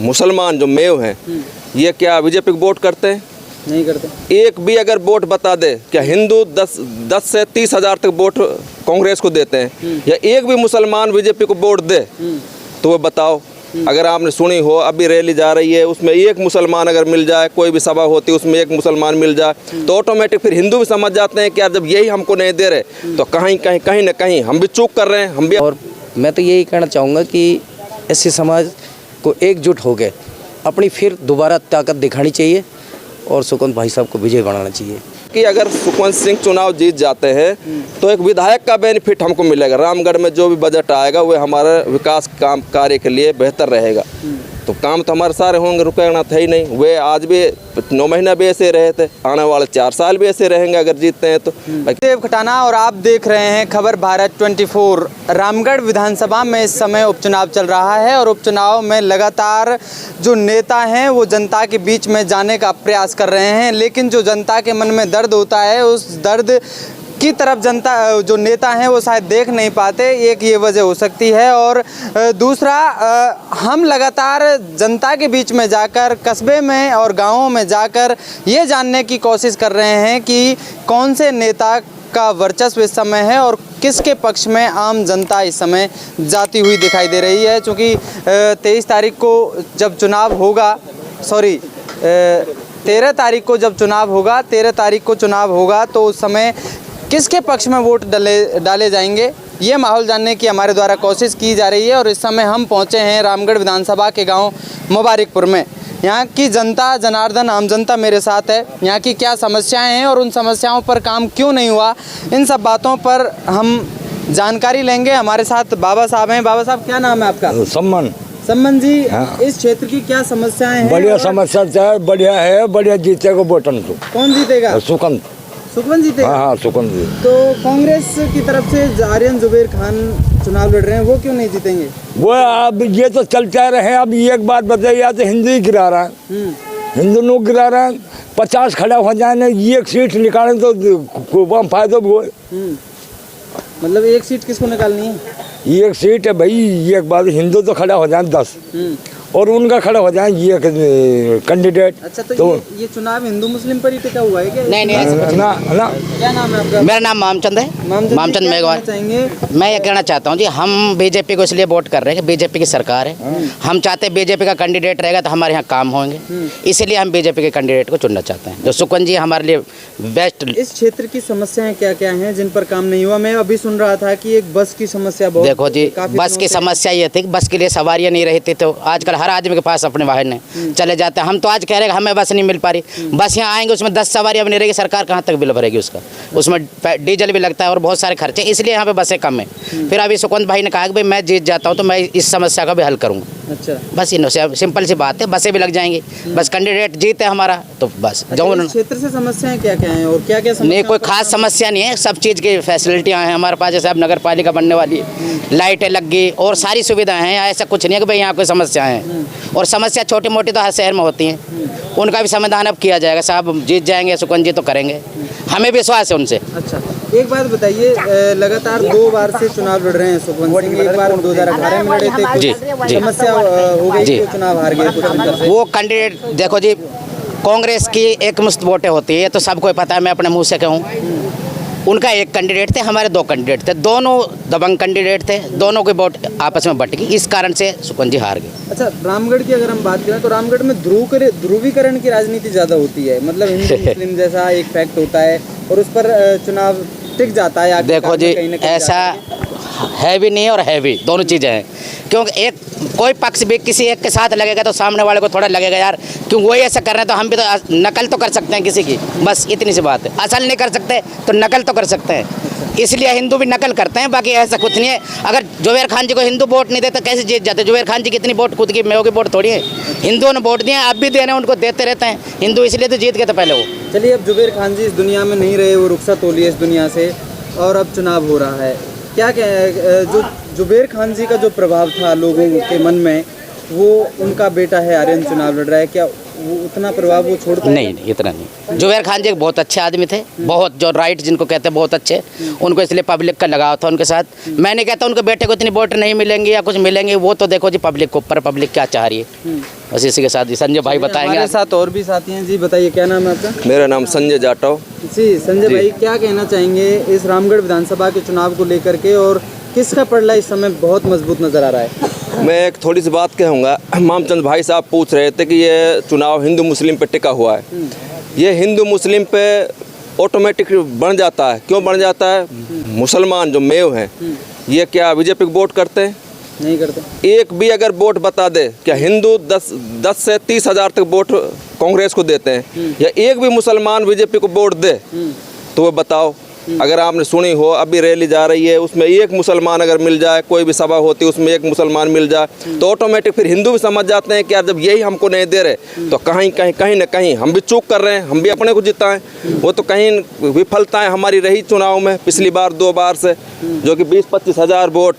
मुसलमान जो मेव हैं ये क्या बीजेपी को वोट करते हैं? नहीं करते। एक भी अगर वोट बता दे क्या हिंदू 10 से 30 हज़ार तक वोट कांग्रेस को देते हैं, या एक भी मुसलमान बीजेपी को वोट दे तो वो बताओ। अगर आपने सुनी हो अभी रैली जा रही है उसमें एक मुसलमान अगर मिल जाए, कोई भी सभा होती है उसमें एक मुसलमान मिल जाए तो ऑटोमेटिक फिर हिंदू भी समझ जाते हैं कि यार जब यही हमको नहीं दे रहे तो कहीं ना कहीं हम भी चूक कर रहे हैं, हम भी। और मैं तो यही कहना चाहूँगा कि ऐसे समाज को एकजुट हो गए अपनी फिर दोबारा ताकत दिखानी चाहिए और सुखवंत भाई साहब को विजय बनाना चाहिए। कि अगर सुखवंत सिंह चुनाव जीत जाते हैं तो एक विधायक का बेनिफिट हमको मिलेगा। रामगढ़ में जो भी बजट आएगा वो हमारे विकास काम कार्य के लिए बेहतर रहेगा। तो काम तो हमारे सारे होंगे, रुकेगा था ही नहीं। वे आज भी 9 महीना भी ऐसे रहे थे, आने वाले 4 साल भी ऐसे रहेंगे अगर जीतते हैं तो। देव खटाना और आप देख रहे हैं खबर भारत 24। रामगढ़ विधानसभा में इस समय उपचुनाव चल रहा है और उपचुनाव में लगातार जो नेता हैं वो जनता के बीच में जाने का प्रयास कर रहे हैं, लेकिन जो जनता के मन में दर्द होता है उस दर्द की तरफ जनता जो नेता हैं वो शायद देख नहीं पाते। एक ये वजह हो सकती है और दूसरा हम लगातार जनता के बीच में जाकर कस्बे में और गाँवों में जाकर ये जानने की कोशिश कर रहे हैं कि कौन से नेता का वर्चस्व इस समय है और किसके पक्ष में आम जनता इस समय जाती हुई दिखाई दे रही है। चूँकि 23 तारीख को जब चुनाव होगा, 13 तारीख को जब चुनाव होगा, 13 तारीख को चुनाव होगा तो उस समय किसके पक्ष में वोट डाले जाएंगे ये माहौल जानने की हमारे द्वारा कोशिश की जा रही है। और इस समय हम पहुंचे हैं रामगढ़ विधानसभा के गांव मुबारकपुर में। यहाँ की जनता जनार्दन आम जनता मेरे साथ है। यहाँ की क्या समस्याएं हैं और उन समस्याओं पर काम क्यों नहीं हुआ, इन सब बातों पर हम जानकारी लेंगे। हमारे साथ बाबा साहब हैं। बाबा साहब क्या नाम है आपका? सम्मन जी। हाँ। इस क्षेत्र की क्या समस्याएं हैं? बढ़िया समस्या बढ़िया है, बढ़िया जीतेगा वोटन को। कौन जीतेगा? सुखवंत जीतेगा। हाँ सुखवंत जी। तो कांग्रेस की तरफ से आर्यन जुबेर खान चुनाव लड़ रहे हैं, वो क्यों नहीं जीतेंगे? वो अब ये तो चलते रहे। अब एक बात बताइए, या तो हिंदू ही गिरा रहा है, हिंदू लोग गिरा रहा है। 50 खड़ा हो जाए, एक सीट निकालें तो फायदा भी हो। मतलब एक सीट किसको निकालनी है? एक सीट है भाई, एक बात हिंदू तो खड़ा हो जाए 10 और उनका खड़ा हो जाए ये कैंडिडेट। अच्छा तो ये चुनाव हिंदू मुस्लिम पर ही टिका हुआ है क्या? नहीं ना। क्या नाम है आपका? मेरा नाम मामचंद है, मामचंद मेघवाल। मैं ये कहना चाहता हूँ जी, हम बीजेपी को इसलिए वोट कर रहे हैं कि बीजेपी की सरकार है। हम चाहते हैं बीजेपी का कैंडिडेट रहेगा तो हमारे यहाँ काम होंगे, इसलिए हम बीजेपी के कैंडिडेट को चुनना चाहते हैं। जो सुखवंत जी हमारे लिए बेस्ट। इस क्षेत्र की समस्याएं क्या क्या हैं जिन पर काम नहीं हुआ? मैं अभी सुन रहा था कि एक बस की समस्या बहुत। देखो जी, बस की समस्या ये थी कि बस के लिए सवारियाँ नहीं रहती, तो आजकल हर आदमी के पास अपने वाहन है, चले जाते हैं। हम तो आज कह रहे हैं हमें बस नहीं मिल पा रही। बस यहाँ आएंगे उसमें 10 सवारियाँ नहीं रहेगी, सरकार कहाँ तक बिल भरेगी उसका? उसमें डीजल भी लगता है और बहुत सारे खर्चे, इसलिए यहाँ पे बसें कम है। फिर अभी सुखवंत भाई ने कहा कि भाई मैं जीत जाता हूँ तो मैं इस समस्या का भी हल करूँगा। अच्छा, बस सिंपल सी बात है, बसें भी लग जाएंगी, बस कैंडिडेट जीते हमारा तो बस। जो क्षेत्र से समस्याएं क्या क्या हैं और क्या क्या? नहीं, कोई खास समस्या नहीं है, सब चीज़ की फैसिलिटियाँ हैं हमारे पास। जैसे अब नगर पालिका बनने वाली है, लाइटें लग गई और सारी सुविधाएं हैं। ऐसा कुछ नहीं है कि भाई यहाँ कोई समस्याएं हैं। और समस्या छोटी मोटी तो हर शहर में होती हैं, उनका भी समाधान अब किया जाएगा। साहब जीत जाएंगे, सुखवंत जी तो करेंगे, हमें विश्वास है उनसे। अच्छा, एक बात बताइए, लगातार 2 बार से चुनाव लड़ रहे हैं सुखवंत सिंह। एक बार 2018 में लड़े थे, जी समस्या हो गई, चुनाव हार गए। वो कैंडिडेट देखो जी, कांग्रेस की एक मुश्त वोटें होती है, ये तो सबको पता है, मैं अपने मुँह से कहूँ। उनका एक कैंडिडेट थे, हमारे 2 कैंडिडेट थे, दोनों दबंग कैंडिडेट थे, दोनों के वोट आपस में बट गई, इस कारण से सुखवंत जी हार गए। अच्छा, रामगढ़ की अगर हम बात करें तो रामगढ़ में ध्रुवीकरण की राजनीति ज़्यादा होती है, मतलब हिंदू मुस्लिम जैसा एक फैक्ट होता है और उस पर चुनाव टिक जाता है। देखो जी, ऐसा है भी नहीं और है भी, दोनों चीज़ें हैं। क्योंकि एक कोई पक्ष भी किसी एक के साथ लगेगा तो सामने वाले को थोड़ा लगेगा यार, क्यों वही ऐसा कर रहे हैं तो हम भी तो नकल तो कर सकते हैं किसी की, बस इतनी सी बात है। असल नहीं कर सकते तो नकल तो कर सकते हैं, इसलिए हिंदू भी नकल करते हैं, बाकी ऐसा कुछ नहीं है। अगर जुबेर खान जी को हिंदू वोट नहीं देते कैसे जीत जाते? जुबेर खान जी कितनी वोट खुद की मेयों की वोट थोड़ी है, हिंदुओं ने वोट दिए, अब भी दे रहे हैं, उनको देते रहते हैं हिंदू, इसलिए तो जीत गए थे पहले वो। चलिए, अब जुबेर खान जी इस दुनिया में नहीं रहे, वो रुखसत हो लिए इस दुनिया से और अब चुनाव हो रहा है। क्या जो जुबेर खान जी का जो प्रभाव था लोगों के मन में, वो उनका बेटा है आर्यन चुनाव लड़ रहा है, क्या वो उतना प्रभाव वो छोड़ पाएगा? नहीं, इतना नहीं। जुबैर खान जी एक बहुत अच्छे आदमी थे, बहुत, जो राइट जिनको कहते हैं बहुत अच्छे, उनको इसलिए पब्लिक का लगाव था उनके साथ। मैं नहीं कहता उनके बेटे को इतनी वोट नहीं मिलेंगी या कुछ मिलेंगे, वो तो देखो जी पब्लिक को ऊपर, पब्लिक क्या चाह रही है, बस इसी के साथ ही संजय भाई बताएंगे। हमारे साथ और भी साथी हैं जी, बताइए क्या नाम है आपका? मेरा नाम संजय जाटव। जी संजय भाई, क्या कहना चाहेंगे इस रामगढ़ विधानसभा के चुनाव को लेकर के, और किसका पड़ला इस समय बहुत मजबूत नजर आ रहा है? मैं एक थोड़ी सी बात कहूँगा। मामचंद भाई साहब पूछ रहे थे कि ये चुनाव हिंदू मुस्लिम पे टिका हुआ है। ये हिंदू मुस्लिम पे ऑटोमेटिक बन जाता है। क्यों बन जाता है? मुसलमान जो मेव हैं ये क्या बीजेपी को वोट करते हैं? नहीं करते। एक भी अगर वोट बता दे क्या हिंदू 10 से 30 हज़ार तक वोट कांग्रेस को देते हैं, या एक भी मुसलमान बीजेपी को वोट दे तो वो बताओ। अगर आपने सुनी हो अभी रैली जा रही है, उसमें एक मुसलमान अगर मिल जाए, कोई भी सभा होती है उसमें एक मुसलमान मिल जाए तो ऑटोमेटिक फिर हिंदू भी समझ जाते हैं कि यार जब यही हमको नहीं दे रहे तो कहीं ना कहीं हम भी चूक कर रहे हैं, हम भी अपने को जिताएं। वो तो कहीं विफलताएं हमारी रही चुनाव में पिछली बार 2 बार से, जो कि 20-25 हज़ार वोट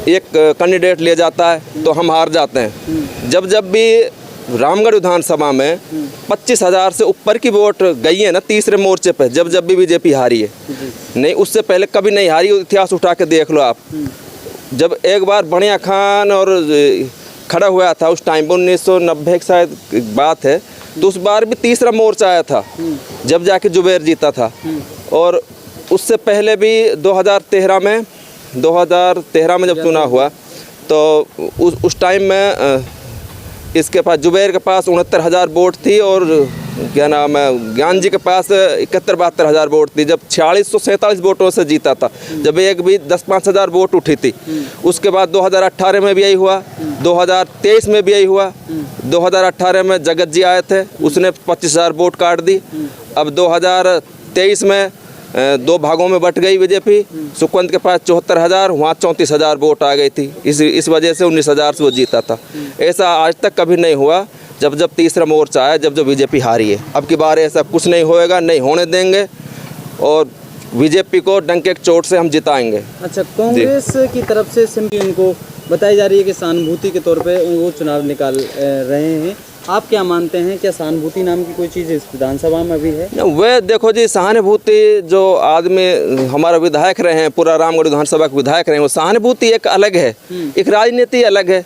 एक कैंडिडेट ले जाता है तो हम हार जाते हैं। जब भी रामगढ़ विधानसभा में 25 हज़ार से ऊपर की वोट गई है ना तीसरे मोर्चे पे, जब भी बीजेपी हारी है, नहीं उससे पहले कभी नहीं हारी। इतिहास उठा के देख लो आप। जब एक बार बढ़िया खान और खड़ा हुआ था उस टाइम पर 1990 की शायद बात है, तो उस बार भी तीसरा मोर्चा आया था जब जाके जुबैर जीता था। और उससे पहले भी 2013 में जब चुनाव हुआ तो उस टाइम में इसके पास जुबैर के पास 69,000 वोट थी और क्या नाम है ज्ञान जी के पास 71-72 हज़ार वोट थी, जब 4647 वोटों से जीता था, जब एक भी 10-5 हज़ार वोट उठी थी। उसके बाद 2018 में भी यही हुआ, 2023 में भी यही हुआ। 2018 में जगत जी आए थे, उसने 25,000 वोट काट दी। अब 2023 में 2 भागों में बट गई बीजेपी। सुखवंत के पास 74,000, वहाँ 34,000 वोट आ गई थी। इस वजह से 19,000 से वो जीता था। ऐसा आज तक कभी नहीं हुआ जब तीसरा मोर्चा आया, जब बीजेपी हारी है। अब की बार ऐसा कुछ नहीं होएगा, नहीं होने देंगे और बीजेपी को डंके की चोट से हम जिताएंगे। अच्छा, कांग्रेस की तरफ से सिंपली उनको बताई जा रही है कि सहानुभूति के तौर पे वो चुनाव निकाल रहे हैं। आप क्या मानते हैं, क्या सहानुभूति नाम की कोई चीज़ इस विधानसभा में भी है? वह देखो जी, सहानुभूति जो आदमी हमारा विधायक रहे हैं, पूरा रामगढ़ विधानसभा के विधायक रहे हैं, वो सहानुभूति एक अलग है, एक राजनीति अलग है।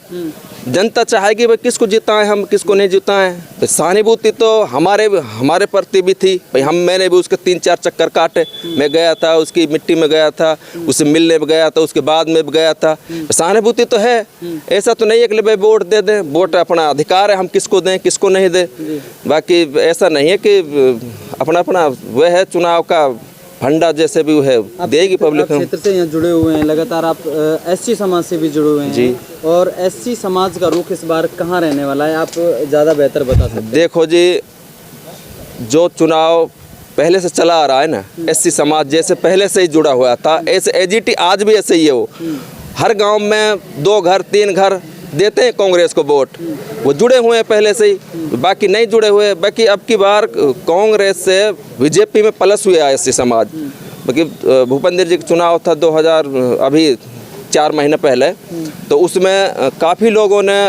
जनता चाहेगी भाई किसको जिताएं, हम किसको नहीं जिताएं। तो सहानुभूति तो हमारे प्रति भी थी भाई। मैंने भी उसके 3-4 चक्कर काटे। मैं गया था, उसकी मिट्टी में गया था, उसे मिलने में गया था, उसके बाद में भी गया था। सहानुभूति तो है, ऐसा तो नहीं है कि भाई वोट दे दें। वोट अपना अधिकार है, हम किसको दें किसको नहीं दें। बाकी ऐसा नहीं है कि अपना वह है चुनाव का फंडा जैसे भी है देगी पब्लिक। क्षेत्र से यहाँ जुड़े हुए हैं, लगातार आप एससी समाज से भी जुड़े हुए हैं जी, और एससी समाज का रुख इस बार कहाँ रहने वाला है, आप ज़्यादा बेहतर बता सकते हैं? देखो जी, जो चुनाव पहले से चला आ रहा है ना, एससी समाज जैसे पहले से ही जुड़ा हुआ था, ऐसे एजीटी आज भी ऐसे ही है। वो हर गांव में 2 घर 3 घर देते हैं कांग्रेस को वोट, वो जुड़े हुए हैं पहले से ही, बाकी नहीं जुड़े हुए। बाकी अब की बार कांग्रेस से बीजेपी में प्लस हुआ है एससी समाज। बाकी भूपेंद्र जी का चुनाव था 2000 अभी 4 महीने पहले, तो उसमें काफ़ी लोगों ने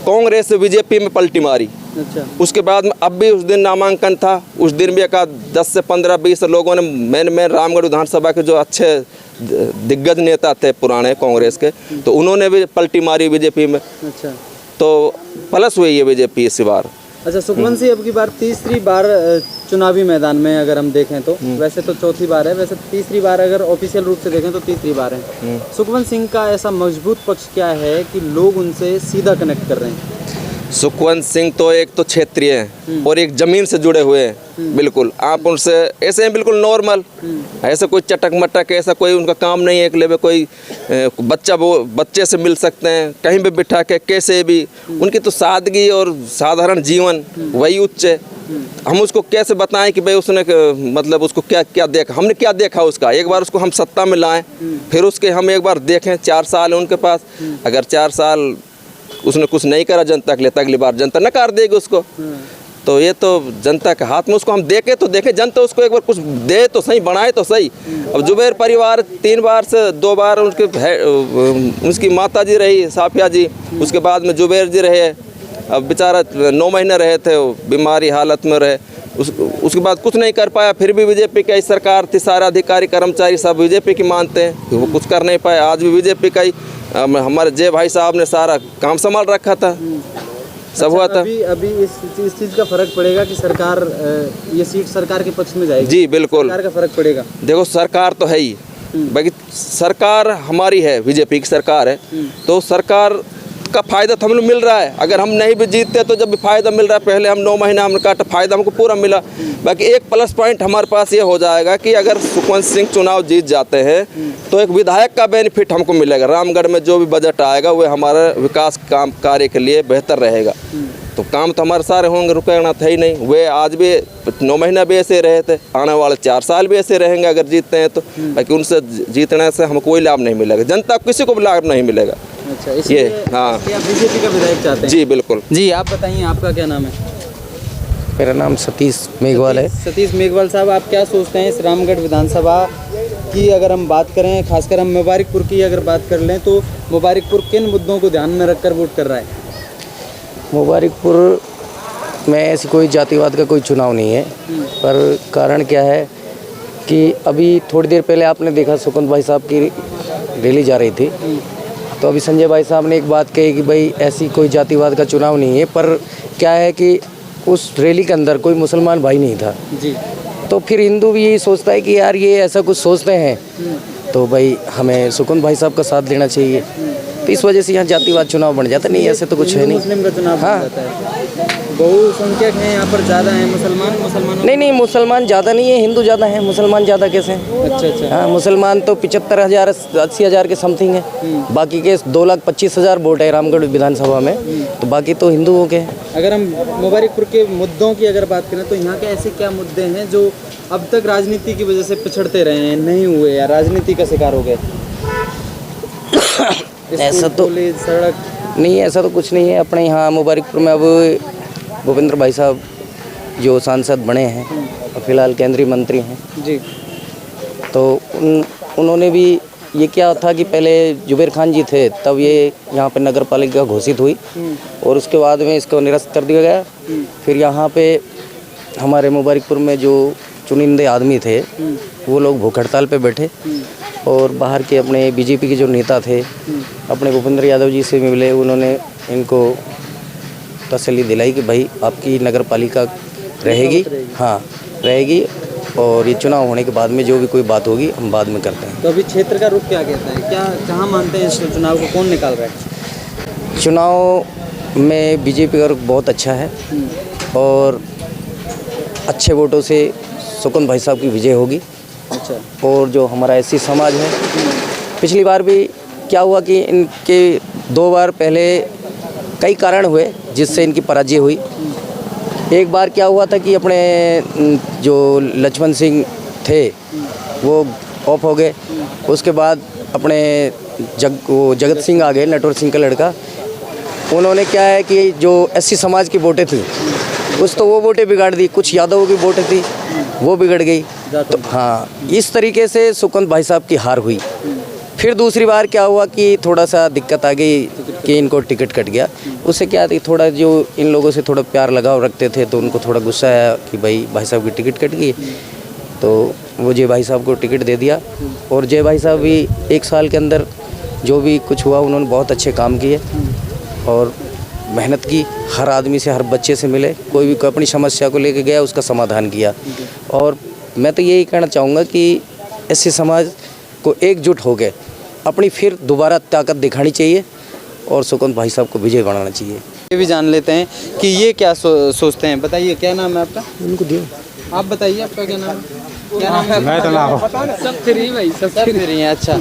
कांग्रेस से बीजेपी में पलटी मारी। अच्छा। उसके बाद में अब भी उस दिन नामांकन था, उस दिन भी एक 10 से 15-20 लोगों ने मेन रामगढ़ विधानसभा के जो अच्छे दिग्गज नेता थे पुराने कांग्रेस के, तो उन्होंने भी पलटी मारी बीजेपी में। अच्छा, तो प्लस हुई है बीजेपी इस बार। अच्छा, सुखवंत सिंह अब की बार तीसरी बार चुनावी मैदान में अगर हम देखें तो, वैसे तो चौथी बार है, वैसे तीसरी बार अगर ऑफिशियल रूप से देखें तो तीसरी बार है। सुखवंत सिंह का ऐसा मजबूत पक्ष क्या है कि लोग उनसे सीधा कनेक्ट कर रहे हैं? सुखवंत सिंह तो एक तो क्षेत्रीय हैं और एक जमीन से जुड़े हुए हैं। बिल्कुल आप उनसे ऐसे हैं, बिल्कुल नॉर्मल, ऐसा कोई चटक मटक ऐसा कोई उनका काम नहीं है कि कोई बच्चे से मिल सकते हैं कहीं भी बिठा के, कैसे भी। उनकी तो सादगी और साधारण जीवन वही उच्च है। हम उसको कैसे बताएं कि भाई उसने मतलब उसको क्या क्या देखा, हमने क्या देखा उसका। एक बार उसको हम सत्ता में लाएं, फिर उसके हम एक बार देखें। 4 साल है उनके पास, अगर 4 साल उसने कुछ नहीं करा जनता के लिए, अगली बार जनता नकार देगी उसको। तो ये तो जनता के हाथ में, उसको हम देखे तो देखे, जनता उसको एक बार कुछ दे तो सही, बनाए तो सही। अब जुबैर परिवार 3 बार से 2 बार उसकी माता जी रही साफिया जी, उसके बाद में जुबैर जी रहे, अब बेचारा 9 महीने रहे थे, वो बीमारी हालत में रहे, उसके बाद कुछ नहीं कर पाया। फिर भी बीजेपी की सरकार थी, सारे अधिकारी कर्मचारी सब बीजेपी की मानते हैं, वो कुछ कर नहीं पाए। आज भी बीजेपी का ही हमारे जय भाई साहब ने सारा काम संभाल रखा था, सब हुआ था। अभी इस चीज़ का फर्क पड़ेगा कि सरकार ये सीट सरकार के पक्ष में जाएगी? जी बिल्कुल, सरकार का फर्क पड़ेगा। देखो सरकार तो है ही, बाकी सरकार हमारी है, बीजेपी की सरकार है, तो सरकार का फायदा तो हम लोग मिल रहा है। अगर हम नहीं भी जीतते तो जब भी फायदा मिल रहा है, पहले हम 9 महीना हमने काटा, फायदा हमको पूरा मिला। बाकी एक प्लस पॉइंट हमारे पास ये हो जाएगा कि अगर सुखवंत सिंह चुनाव जीत जाते हैं तो एक विधायक का बेनिफिट हमको मिलेगा। रामगढ़ में जो भी बजट आएगा वो हमारा विकास काम कार्य के लिए बेहतर रहेगा। तो काम तो हमारे सारे होंगे, रुकना था ही नहीं। वे आज भी 9 महीना भी ऐसे रहे थे, आने वाले 4 साल भी ऐसे रहेंगे अगर जीतते हैं तो। बाकी उनसे जीतने से हमको कोई लाभ नहीं मिलेगा, जनता को किसी को भी लाभ नहीं मिलेगा। अच्छा, इसलिए हाँ, आप बीजेपी का विधायक चाहते हैं? जी बिल्कुल। जी आप बताइए, आपका क्या नाम है? मेरा नाम सतीश मेघवाल है। सतीश मेघवाल साहब, आप क्या सोचते हैं इस रामगढ़ विधानसभा की अगर हम बात करें, खासकर हम मुबारकपुर की अगर बात कर लें, तो मुबारकपुर किन मुद्दों को ध्यान में रखकर वोट कर रहा है? मुबारकपुर में ऐसी कोई जातिवाद का कोई चुनाव नहीं है, पर कारण क्या है कि अभी थोड़ी देर पहले आपने देखा सुखवंत भाई साहब की रैली जा रही थी, तो अभी संजय भाई साहब ने एक बात कही कि भाई ऐसी कोई जातिवाद का चुनाव नहीं है, पर क्या है कि उस रैली के अंदर कोई मुसलमान भाई नहीं था जी। तो फिर हिंदू भी यही सोचता है कि यार ये ऐसा कुछ सोचते हैं तो भाई हमें सुखवंत भाई साहब का साथ देना चाहिए, तो इस वजह से यहाँ जातिवाद चुनाव बन जाता। नहीं ऐसे तो कुछ है नहीं। मुस्लिम का चुनाव हाँ। बन जाता है, बहुसंख्यक हैं यहाँ पर, ज़्यादा हैं मुसलमान। नहीं मुसलमान ज़्यादा नहीं है, हिंदू ज़्यादा है, मुसलमान ज़्यादा कैसे हैं? अच्छा। हाँ, मुसलमान तो 75,000 80,000 के समथिंग है, बाकी के 2,25,000 वोट है रामगढ़ विधानसभा में, तो बाकी तो हिंदुओं के हैं। अगर हम मुबारकपुर के मुद्दों की अगर बात करें तो यहाँ के ऐसे क्या मुद्दे हैं जो अब तक राजनीति की वजह से पिछड़ते रहे हैं, नहीं हुए या राजनीति का शिकार हो गए? ऐसा तो सड़क नहीं, ऐसा तो कुछ नहीं है। अपने यहाँ मुबारकपुर में अब भूपेंद्र भाई साहब जो सांसद बने हैं और फिलहाल केंद्रीय मंत्री हैं जी, तो उन्होंने भी ये क्या था कि पहले जुबेर खान जी थे तब ये यहाँ पे नगर पालिका घोषित हुई और उसके बाद में इसको निरस्त कर दिया गया। फिर यहाँ पे हमारे मुबारकपुर में जो चुनिंदे आदमी थे वो लोग भूख हड़ताल पे बैठे और बाहर के अपने बीजेपी के जो नेता थे अपने भूपेंद्र यादव जी से मिले, उन्होंने इनको तसल्ली दिलाई कि भाई आपकी नगर पालिका रहेगी, हाँ रहेगी, और ये चुनाव होने के बाद में जो भी कोई बात होगी हम बाद में करते हैं। तो अभी क्षेत्र का रुख क्या कहता है, क्या कहाँ मानते हैं इस चुनाव को कौन निकाल रहा है? चुनाव में बीजेपी का रुख बहुत अच्छा है और अच्छे वोटों से सुखवंत भाई साहब की विजय होगी। अच्छा। और जो हमारा एससी समाज है, पिछली बार भी क्या हुआ कि इनके 2 बार पहले कई कारण हुए जिससे इनकी पराजय हुई। एक बार क्या हुआ था कि अपने जो लक्ष्मण सिंह थे वो ऑफ हो गए, उसके बाद अपने जगत सिंह आ गए, नटवर सिंह का लड़का। उन्होंने क्या है कि जो एससी समाज की वोटें थी कुछ तो वो वोटें बिगाड़ दी, कुछ यादवों की वोटें थी वो बिगड़ गई। तो हाँ, इस तरीके से सुखवंत भाई साहब की हार हुई। फिर दूसरी बार क्या हुआ कि थोड़ा सा दिक्कत आ गई कि इनको टिकट कट गया। उससे क्या थी, थोड़ा जो इन लोगों से थोड़ा प्यार लगाव रखते थे तो उनको थोड़ा गुस्सा आया कि भाई साहब की टिकट कट गई, तो वो जय भाई साहब को टिकट दे दिया। और जय भाई साहब भी 1 साल के अंदर जो भी कुछ हुआ उन्होंने बहुत अच्छे काम किए और मेहनत की, हर आदमी से, हर बच्चे से मिले, कोई भी अपनी समस्या को लेके गया उसका समाधान किया। और मैं तो यही कहना चाहूँगा कि एससी समाज को एकजुट हो गए अपनी फिर दोबारा ताकत दिखानी चाहिए और सुखवंत भाई साहब को विजय बनाना चाहिए। ये भी जान लेते हैं कि ये क्या सोचते हैं। बताइए, क्या नाम है आपका? उनको दियो। आप बताइए, आपका क्या नाम है? क्या नाम है? मैं तो ना सब फ्री भाई, सब फ्री हैं। अच्छा,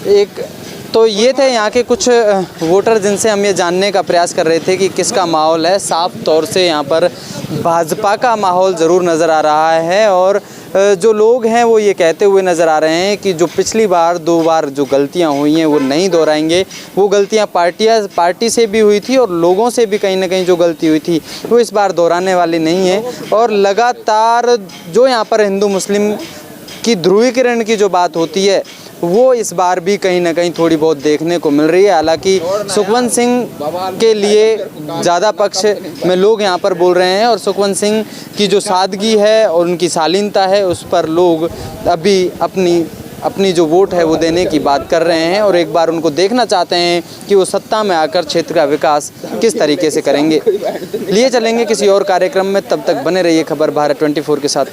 एक तो ये थे यहाँ के कुछ वोटर जिनसे हम ये जानने का प्रयास कर रहे थे कि किसका माहौल है। साफ तौर से यहाँ पर भाजपा का माहौल ज़रूर नज़र आ रहा है और जो लोग हैं वो ये कहते हुए नज़र आ रहे हैं कि जो पिछली बार 2 बार जो गलतियाँ हुई हैं वो नहीं दोहराएंगे। वो गलतियाँ पार्टी से भी हुई थी और लोगों से भी कहीं ना कहीं जो गलती हुई थी वो इस बार दोहराने वाली नहीं है। और लगातार जो यहाँ पर हिंदू मुस्लिम की ध्रुवीकरण की जो बात होती है वो इस बार भी कहीं ना कहीं थोड़ी बहुत देखने को मिल रही है। हालांकि सुखवंत सिंह के लिए ज़्यादा पक्ष में लोग यहाँ पर बोल रहे हैं और सुखवंत सिंह की जो सादगी है और उनकी शालीनता है उस पर लोग अभी अपनी जो वोट है वो देने की बात कर रहे हैं और एक बार उनको देखना चाहते हैं कि वो सत्ता में आकर क्षेत्र का विकास किस तरीके से करेंगे। लिए चलेंगे किसी और कार्यक्रम में, तब तक बने रहिए खबर भारत 24 के साथ।